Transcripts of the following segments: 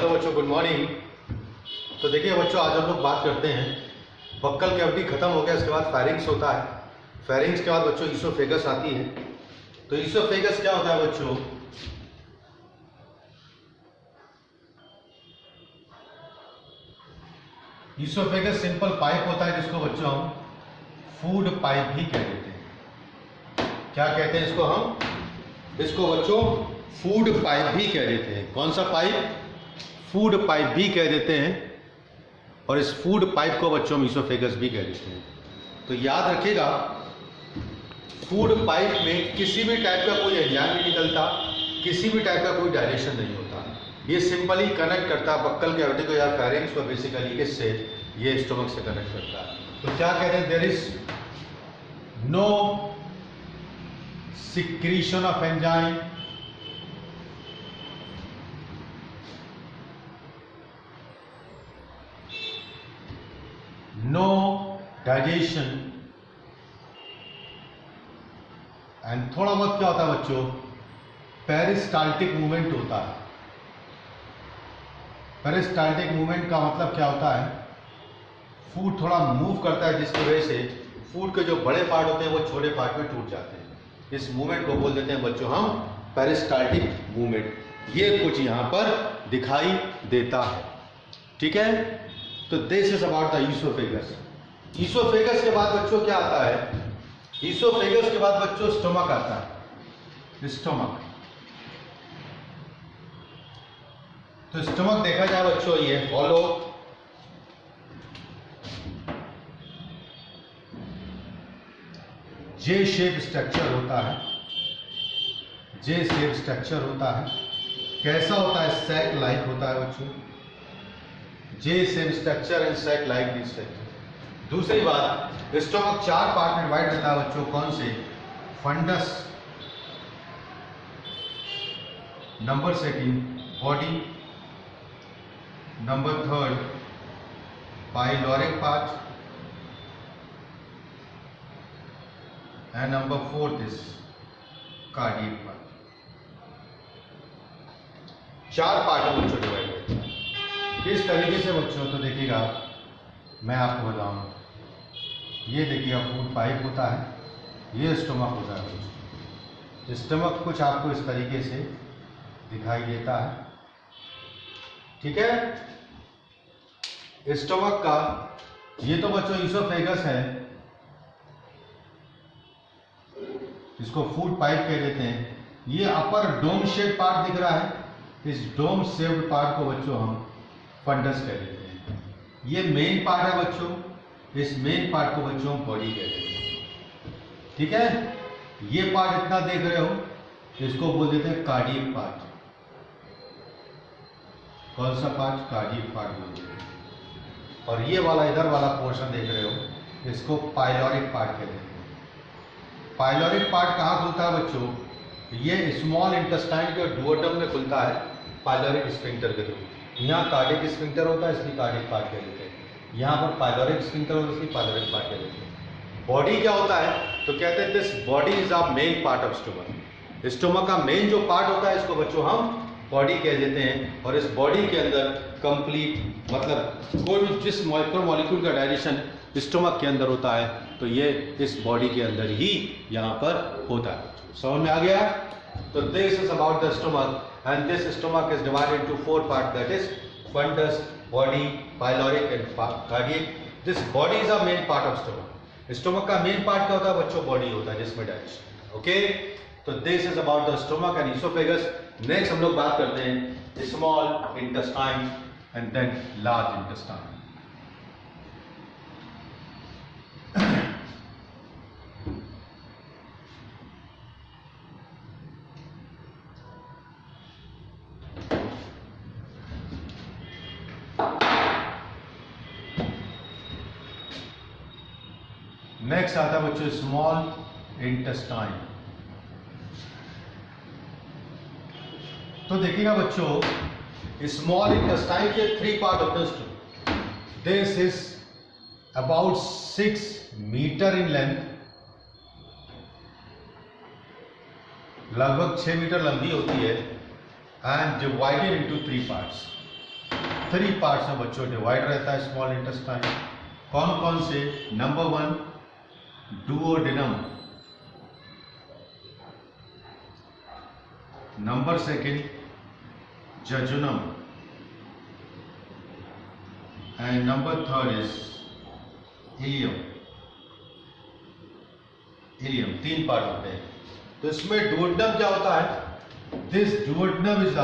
Hello बच्चों, good morning. तो देखिए बच्चों, आज हम लोग बात करते हैं बक्कल कैविटी खत्म हो गया, इसके बाद फेरिंग्स होता है। फेरिंग्स के बाद बच्चों ईसोफेगस आती है। तो ईसोफेगस क्या होता है बच्चों? ईसोफेगस सिंपल पाइप होता है जिसको बच्चों हम फूड पाइप भी कह देते हैं। क्या कहते हैं इसको? हम इसको बच्चों फूड पाइप भी कह देते हैं। कौन सा पाइप? फूड पाइप भी कह देते हैं। और इस फूड पाइप को बच्चों हम ईसोफेगस भी कह देते हैं। तो याद रखिएगा, फूड पाइप में किसी भी टाइप का कोई एंजाइम नहीं निकलता, किसी भी टाइप का कोई डायलेशन नहीं होता। ये सिंपली कनेक्ट करता है बक्कल कैविटी को या फेरिंग्स को, बेसिकली किससे? ये स्टोमक से कनेक्ट करता है। तो क्या कहते हैं? There is no secretion of enzyme, no digestion, and थोड़ा बहुत क्या होता है बच्चों? पेरिस्टाल्टिक मूवमेंट होता है। पेरिस्टाल्टिक मूवमेंट का मतलब क्या होता है? फूड थोड़ा मूव करता है, जिसकी वजह से फूड के जो बड़े पार्ट होते हैं वो छोटे पार्ट में टूट जाते हैं। इस मूवमेंट को बोल देते हैं बच्चों हम पेरिस्टाल्टिक मूवमेंट। ये कुछ यहां पर दिखाई देता है, ठीक है। तो this is about the oesophagus. Oesophagus के बाद बच्चों क्या आता है? ईसोफेगस के बाद बच्चों स्टोमक आता है। स्टोमक, तो स्टोमक देखा जाए बच्चों, ये हॉलो जे शेप स्ट्रक्चर होता है। जे शेप स्ट्रक्चर होता है। कैसा होता है? सैक लाइक होता है बच्चों। J shape structure and sac like structure. दूसरी बात, स्टोमक 4 पार्ट में डिवाइड रहता है बच्चों। कौन से? Fundus, number 2 body, number 3 pyloric part, and number 4 is cardiac part. 4 part में बच्चों डिवाइड रहता है। किस तरीके से बच्चों? तो देखिएगा, मैं आपको बताऊं। ये देखिएगा फूड पाइप होता है, ये स्टोमक होता है बच्चों। स्टोमक कुछ आपको इस तरीके से दिखाई देता है, ठीक है। स्टोमक का ये तो बच्चों ईसोफेगस है, इसको फूड पाइप कह देते हैं। ये अपर डोम शेप पार्ट दिख रहा है, इस डोम शेप्ड पार्ट को बच्चों हम फंडस कह देते हैं। ये मेन पार्ट है बच्चों, इस मेन पार्ट को बच्चों हम बॉडी कह देते हैं, ठीक है। ये पार्ट इतना देख रहे हो, इसको बोल देते हैं कार्डियक पार्ट। कौन सा पार्ट? कार्डियक पार्ट बोल देते हैं। और ये वाला इधर वाला पोर्शन देख रहे हो, इसको पाइलोरिक पार्ट कहते हैं। पाइलोरिक पार्ट कहाँ खुलता है बच्चों? ये स्मॉल इंटेस्टाइन के डुओडम में खुलता है, पाइलोरिक स्फिंक्टर के थ्रू। यहाँ कार्डियक स्फिंक्टर होता है, इसलिए कार्डियक पार्ट कह देते हैं। यहाँ पर पाइलोरिक स्फिंक्टर होता है, इसलिए पाइलोरिक पार्ट कह देते हैं। बॉडी क्या होता है? तो कहते हैं this body is a main part of stomach. Stomach का मेन जो पार्ट होता है, इसको बच्चों हम बॉडी कह देते हैं। और इस बॉडी के अंदर कंप्लीट, मतलब कोई भी जिस माइक्रोमोलिक्यूल का डायरेक्शन स्टोमक के अंदर होता है, तो ये इस बॉडी के अंदर ही यहाँ पर होता है। समझ में आ गया? तो this is about the stomach, and this stomach is divided into 4 parts, that is fundus, body, pyloric and cardiac. This body is a main part of stomach. Stomach का main part क्या होता है बच्चों? body होता है, जिसमें digestion. Okay, तो this is about the stomach and esophagus. Next हम लोग बात करते हैं small intestine and then large intestine. Next आता है बच्चों स्मॉल इंटेस्टाइन। तो देखिएगा बच्चों, स्मॉल इंटेस्टाइन के 3 पार्ट होते हैं। This is about 6 metre in length, लगभग 6 मीटर लंबी होती है, and divided into 3 parts. 3 parts में बच्चों डिवाइड रहता है स्मॉल इंटेस्टाइन। कौन कौन से? Number 1 duodenum, number 2 jejunum, and number 3 is ileum. Ileum 3 part होते हैं। तो इसमें डुओडेनम क्या होता है? This duodenum is the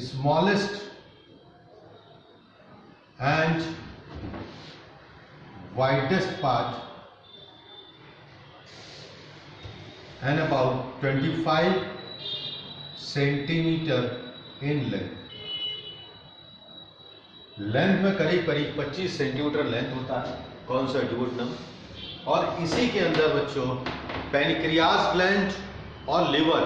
smallest and widest part and about 25 centimeter in length। लेंथ में करीब करीब 25 सेंटीमीटर लेंथ होता है। कौन सा? डुओडेनम। और इसी के अंदर बच्चों पैनक्रियास ग्लैंड और लिवर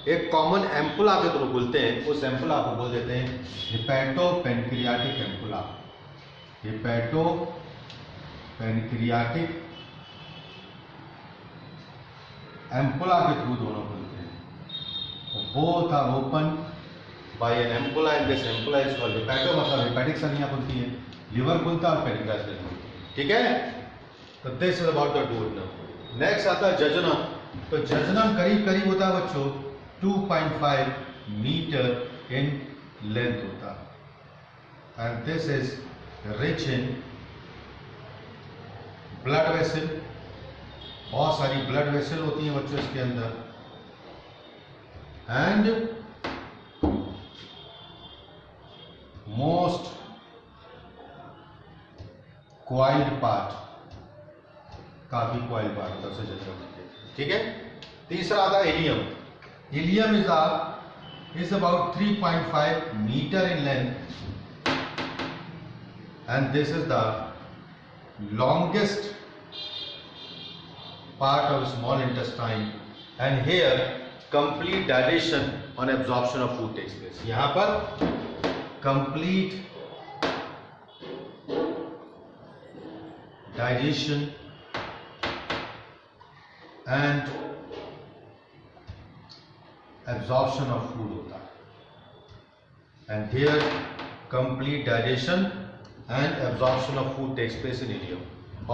एक कॉमन एम्पुला के थ्रू बोलते हैं। उस एम्पुला को बोल देते हैं hepato pancreatic ampulla. Hepato pancreatic ampulla के थ्रू दोनों खुलते हैं। Both are open by an ampulla and this ampulla is called hepato, मतलब हिपैटिक सनिया खुलती है, लिवर खुलता है और पैनक्रियास ग्लैंड खुलती है। ठीक है, तो this is about the duodenum. Next आता है जजुनम। तो जजुनम करीब करीब होता है बच्चों 2.5 मीटर इन लेंथ होता है। And this is rich in blood vessel. बहुत सारी ब्लड वेसल होती हैं बच्चों इसके अंदर। एंड मोस्ट क्वाइल्ड पार्ट, काफी क्वाइल्ड पार्ट होता है उसे जजुनम। ठीक है, तीसरा आता है ileum. Ileum is about 3.5 metre in length and this is the longest part of small intestine and here complete digestion and absorption of food takes place। यहाँ पर complete digestion and absorption of food होता है। and here complete digestion and absorption of food takes place in ileum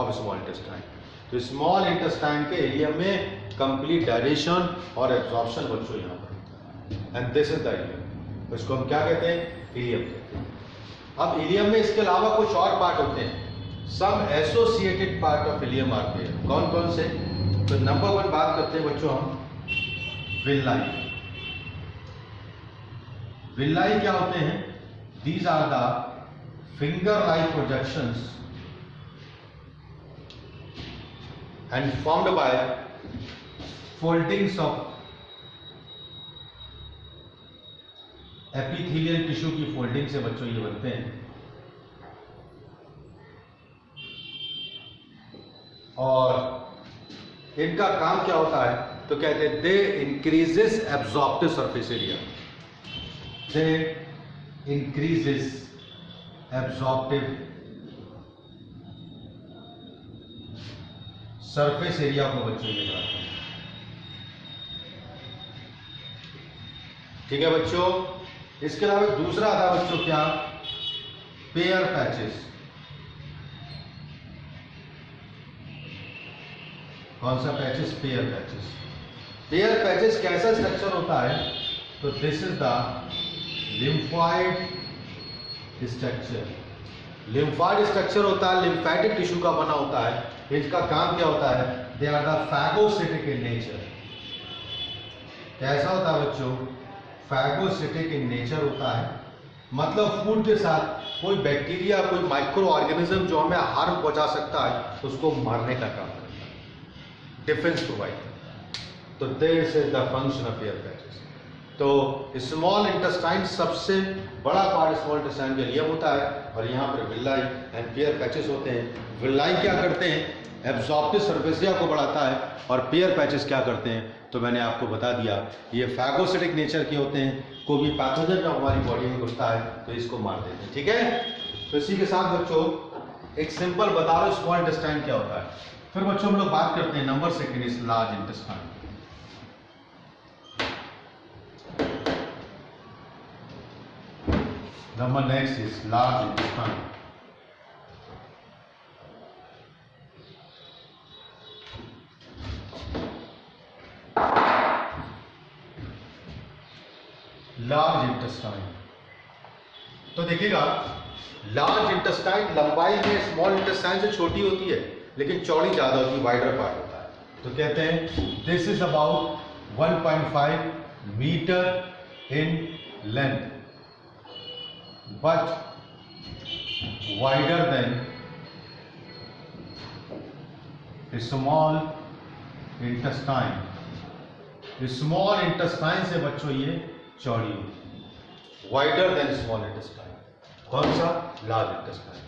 of small intestine। तो small intestine के ilium में complete digestion और absorption बच्चों यहाँ पर। And this is the ilium. इसको हम क्या कहते हैं? इलियम कहते हैं। अब इलियम में इसके अलावा कुछ और पार्ट होते हैं। सम एसोसिएटेड पार्ट ऑफ इलियम आते हैं। कौन कौन से? तो नंबर 1 बात करते हैं बच्चों हम विल्लाई। विल्लाई क्या होते हैं? These are the finger-like projections and formed by foldings of epithelial tissue की फोल्डिंग से बच्चों ये बनते हैं। और इनका काम क्या होता है? तो कहते हैं दे इंक्रीजेस एब्जॉर्प्टिव सरफेस एरिया। दे इंक्रीजेस एब्जॉर्प्टिव सरफेस एरिया को बच्चों ये बढ़ाते हैं। ठीक है बच्चों, इसके अलावा दूसरा आता है बच्चों क्या? Pair patches. कौन सा patches? Pair patches. Pair patches कैसा स्ट्रक्चर होता है? तो this is the lymphoid structure. Lymphoid structure होता है, लिम्फेटिक टिश्यू का बना होता है। इसका काम क्या होता है? They are the phagocytic in nature. कैसा होता है बच्चों? फैगोसिटिक इन नेचर होता है, मतलब फूड के साथ कोई बैक्टीरिया, कोई माइक्रो ऑर्गेनिज्म जो हमें हार्म पहुंचा सकता है उसको मारने का काम करता है, डिफेंस प्रोवाइड करता है। तो this is the function of pair patches. तो स्मॉल इंटेस्टाइन सबसे बड़ा पार्ट स्मॉल इंटेस्टाइन का इलियम होता है और यहाँ पर विल्लाई एंड पेयर पैचेस होते हैं। विल्लाई क्या करते हैं? एब्जॉर्प्टिव सरफेस एरिया को बढ़ाता है। और पेयर पैचेस क्या करते हैं? तो मैंने आपको बता दिया, ये फैगोसिटिक नेचर के होते हैं। कोई भी पैथोजन जो हमारी बॉडी में घुसता है तो इसको मार देते हैं। ठीक है, तो इसी के साथ बच्चों एक सिंपल बता दो स्मॉल इंटेस्टाइन क्या होता है। फिर बच्चों हम लोग बात करते हैं number 2 is large intestine. Number next is large intestine. Large intestine, तो देखिएगा लार्ज इंटेस्टाइन लंबाई में स्मॉल इंटेस्टाइन से छोटी होती है लेकिन चौड़ी ज्यादा होती है, वाइडर पार्ट होता है। तो कहते हैं this is about 1.5 metre in length but wider than small intestine. Small intestine से बच्चों ये चौड़ी होती, वाइडर देन स्मॉल इंटेस्टाइन। कौन सा? Large intestine.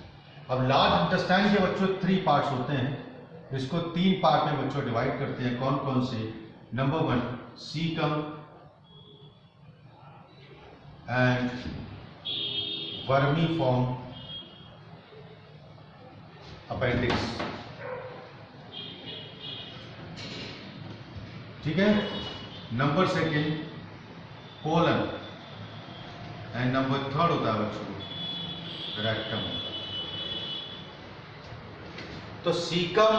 अब लार्ज इंटेस्टाइन के बच्चों 3 पार्ट्स होते हैं, इसको 3 पार्ट में बच्चों डिवाइड करते हैं। कौन कौन से? Number 1 caecum and vermiform appendix, ठीक है। नंबर 2 कोलन एंड नंबर 3 होता है बच्चों रेक्टम। तो सीकम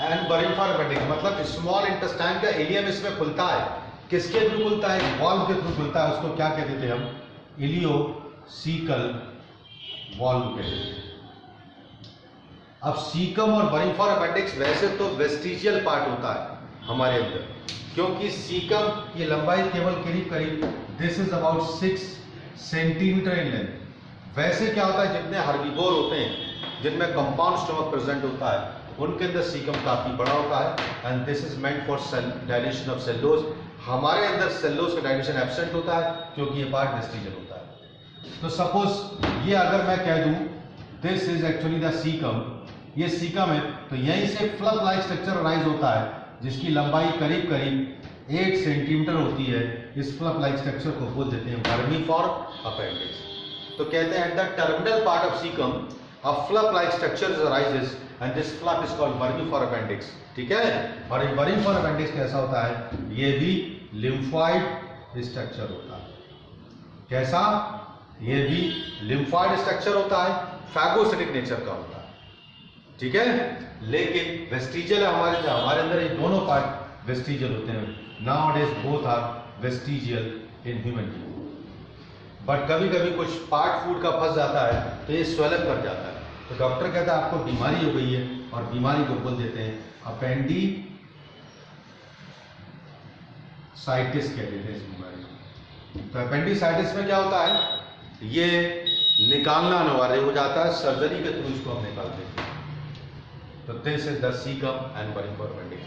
एंड वर्मीफॉर्म अपेंडिक्स मतलब स्मॉल इंटेस्टाइन का इलियम इसमें खुलता है। किसके थ्रू खुलता है? वॉल्व के थ्रू खुलता है। उसको क्या कहते थे हम? इलियोसीकल वॉल्व कहते थे। अब सीकम और वर्मीफॉर्म अपेंडिक्स वैसे तो वेस्टिजियल पार्ट होता है हमारे अंदर, क्योंकि सीकम की लंबाई केवल करीब करीब this is about 6 centimetre in length. वैसे क्या होता है, जितने हर्बीवोर होते हैं जिनमें कंपाउंड स्टमक प्रेजेंट होता है उनके अंदर सीकम काफी बड़ा होता है and this is meant for dilation of cellulose. हमारे अंदर सेल्यूलोज का डाइलेशन एब्सेंट होता है क्योंकि ये पार्ट वेस्टिजियल होता है। तो सपोज ये अगर मैं कह दूं this is actually the caecum, ये सीकम है, तो यहीं से फ्लप लाइक स्ट्रक्चर राइज होता है जिसकी लंबाई करीब करीब 8 सेंटीमीटर होती है। इस फ्लप लाइक स्ट्रक्चर को बोल देते हैं वर्मीफॉर्म अपेंडिक्स। तो कहते हैं at the terminal part of caecum a flop like structure arises and this flop is called vermiform appendix, ठीक है। और ये वर्मीफॉर्म अपेंडिक्स कैसा होता है? ये भी लिम्फॉइड स्ट्रक्चर होता है। कैसा? ये भी लिम्फॉइड स्ट्रक्चर होता है, फैगोसिटिक नेचर का होता है, ठीक है। लेकिन वेस्टिजियल है हमारे अंदर ये दोनों पार्ट वेस्टिजियल होते हैं। Nowadays both are vestigial in human being, but कभी कभी कुछ पार्ट फूड का फंस जाता है तो ये स्वेलअप कर जाता है। तो डॉक्टर कहता है आपको बीमारी हो गई है और बीमारी को बोल देते हैं अपेंडिसाइटिस कह देते हैं इस बीमारी को। तो अपेंडिसाइटिस में क्या होता है? ये निकालना अनिवार्य हो जाता है, सर्जरी के थ्रू इसको हम निकाल देते हैं। तो this is the caecum and vermiform appendix.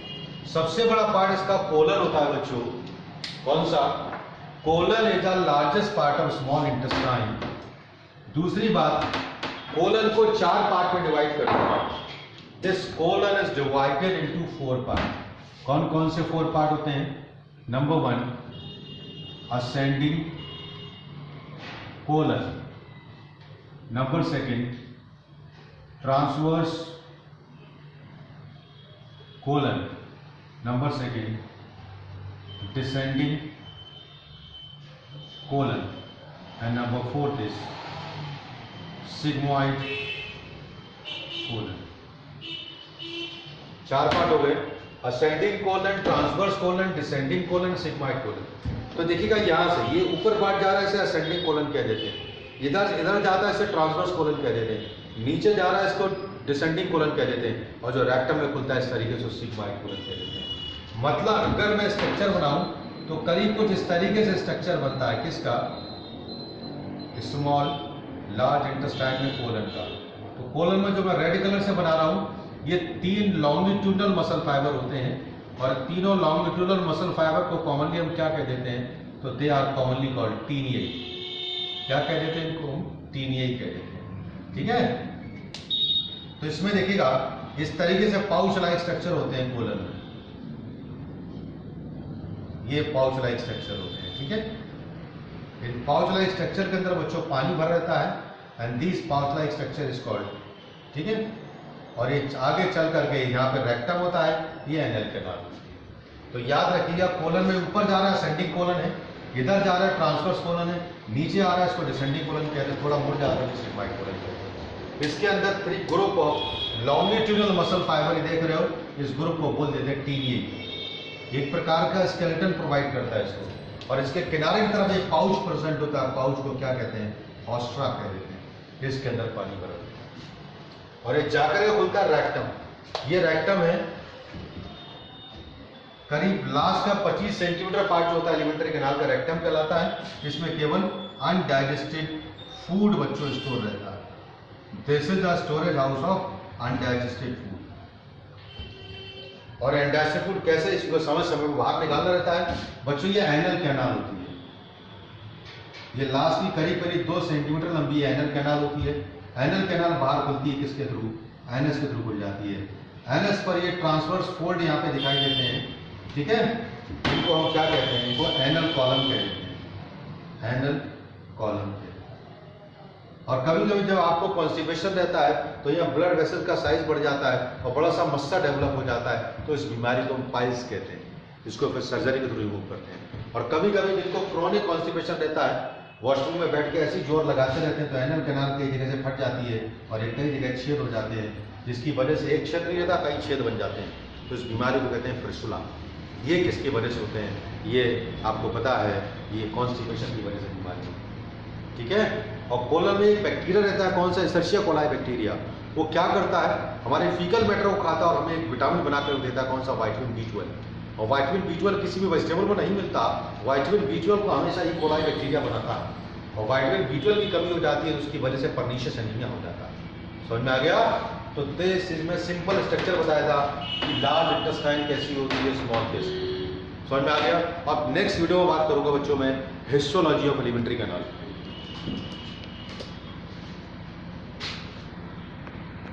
सबसे बड़ा पार्ट इसका कोलन होता है बच्चों। कौन सा? Colon is the largest part of small intestine. दूसरी बात, कोलन को 4 पार्ट में डिवाइड करते हैं। This colon is divided into 4 part. कौन कौन से 4 पार्ट होते हैं? Number 1 ascending colon, number 2 transverse colon, number 2 descending colon and number 4 is sigmoid colon। 4 part हो गए, ascending colon, transverse colon, descending colon, sigmoid colon. तो देखिएगा यहाँ से ये ऊपर पार्ट जा रहा है इसे असेंडिंग कोलन कह देते हैं, इधर जाता है इसे ट्रांसवर्स कोलन कह देते हैं, नीचे जा रहा है इसको डिसेंडिंग कोलन कह देते हैं, और जो रेक्टम में खुलता है इस तरीके से सिग्मॉइड कोलन कह देते हैं। मतलब अगर मैं स्ट्रक्चर बनाऊं तो करीब कुछ इस तरीके से स्ट्रक्चर बनता है। किसका? स्मॉल लार्ज इंटेस्टाइन में कोलन का। तो कोलन में जो मैं रेड कलर से बना रहा हूं, ये 3 लॉन्गिट्यूडनल मसल फाइबर होते हैं, और तीनों लॉन्गिट्यूडनल मसल फाइबर को कॉमनली हम क्या कह देते हैं? तो दे आर कॉमनली कॉल्ड टीनियाई। क्या कह देते हैं इनको? टीनियाई कह देते हैं, ठीक है। तो इसमें देखिएगा इस तरीके से पाउच लाइक स्ट्रक्चर होते हैं कोलन में, ये पाउच लाइक स्ट्रक्चर होते हैं, ठीक है। इन पाउच लाइक स्ट्रक्चर के अंदर बच्चों पानी भर रहता है and this pouch like structure is called, ठीक है। और ये आगे चल करके यहाँ पे रेक्टम होता है, ये एनल कैनाल। तो याद रखिएगा कोलन में ऊपर जा रहा है असेंडिंग कोलन है, इधर जा रहा है ट्रांसवर्स कोलन है, नीचे आ रहा है इसको डिसेंडिंग कोलन कहते हैं, थोड़ा मुड़ जा रहा है सिग्माइड कोलन कहते हैं। इसके अंदर 3 group of longitudinal muscle fibre देख रहे हो, इस ग्रुप को बोल देते हैं टीबीए। एक प्रकार का स्केलेटन प्रोवाइड करता है इसको, और इसके किनारे की तरफ एक पाउच प्रेजेंट होता है, पाउच को क्या कहते हैं, ऑस्ट्रा कह देते हैं। इसके अंदर पानी भरा होता है और ये जाकर के खुलता है रेक्टम। ये रेक्टम है, करीब लास्ट का 25 सेंटीमीटर पार्ट जो होता है एलिमेंट्री कैनाल का रेक्टम कहलाता है। इसमें केवल अनडाइजेस्टेड फूड बच्चों स्टोर रहता है। This is the storage house of undigested food. और अनडाइजेस्टेड फूड कैसे, इसको समय समय में बाहर निकालना रहता है बच्चों। ये एनल कैनाल होती है, ये लास्ट की करीब करीब 2 सेंटीमीटर लंबी एनल कैनाल होती है। एनल कैनाल बाहर खुलती है किसके थ्रू, एनएस के थ्रू खुल जाती है। एनएस पर ये ट्रांसवर्स फोल्ड यहाँ पे दिखाई देते हैं, ठीक है। इनको हम क्या कहते हैं, इनको एनल कॉलम कहते हैं, एनल कॉलम कहते हैं। और कभी कभी जब आपको कॉन्स्टिपेशन रहता है तो यहाँ ब्लड वेसल का साइज बढ़ जाता है और बड़ा सा मस्सा डेवलप हो जाता है, तो इस बीमारी को हम पाइल्स कहते हैं। इसको फिर सर्जरी के थ्रू रिमूव करते हैं। और कभी कभी जिनको क्रोनिक कॉन्स्टिपेशन रहता है, वॉशरूम में बैठ के ऐसी जोर लगाते रहते हैं तो एनल कैनाल कई जगह से फट जाती है और एक कई जगह छेद हो जाते हैं, जिसकी वजह से एक छेद नहीं रहता, कई छेद बन जाते हैं। तो इस बीमारी को कहते हैं फिस्टुला। ये किसकी वजह से होते हैं, ये आपको पता है, ये कॉन्स्टिपेशन की वजह से बीमारी, ठीक है। और कोलन में एक बैक्टीरिया रहता है, कौन सा, एस्चेरिचिया कोलाई बैक्टीरिया। वो क्या करता है, हमारे फीकल मैटर को खाता है और हमें एक विटामिन बनाकर देता है, कौन सा, विटामिन B12। और विटामिन B12 किसी भी वेजिटेबल में नहीं मिलता, विटामिन B12 को हमेशा ये कोलाई बैक्टीरिया बनाता है। और विटामिन B12 की कमी हो जाती है, उसकी वजह से पर्नीशियस एनीमिया हो जाता है। समझ में आ गया। तो देश इसमें सिंपल स्ट्रक्चर बताया था कि लार्ज इंटेस्टाइन कैसी होती है, स्मॉल कैसी। समझ में आ गया। अब नेक्स्ट वीडियो में बात करूंगा बच्चों में हिस्टोलॉजी ऑफ एलिमेंट्री कैनाल।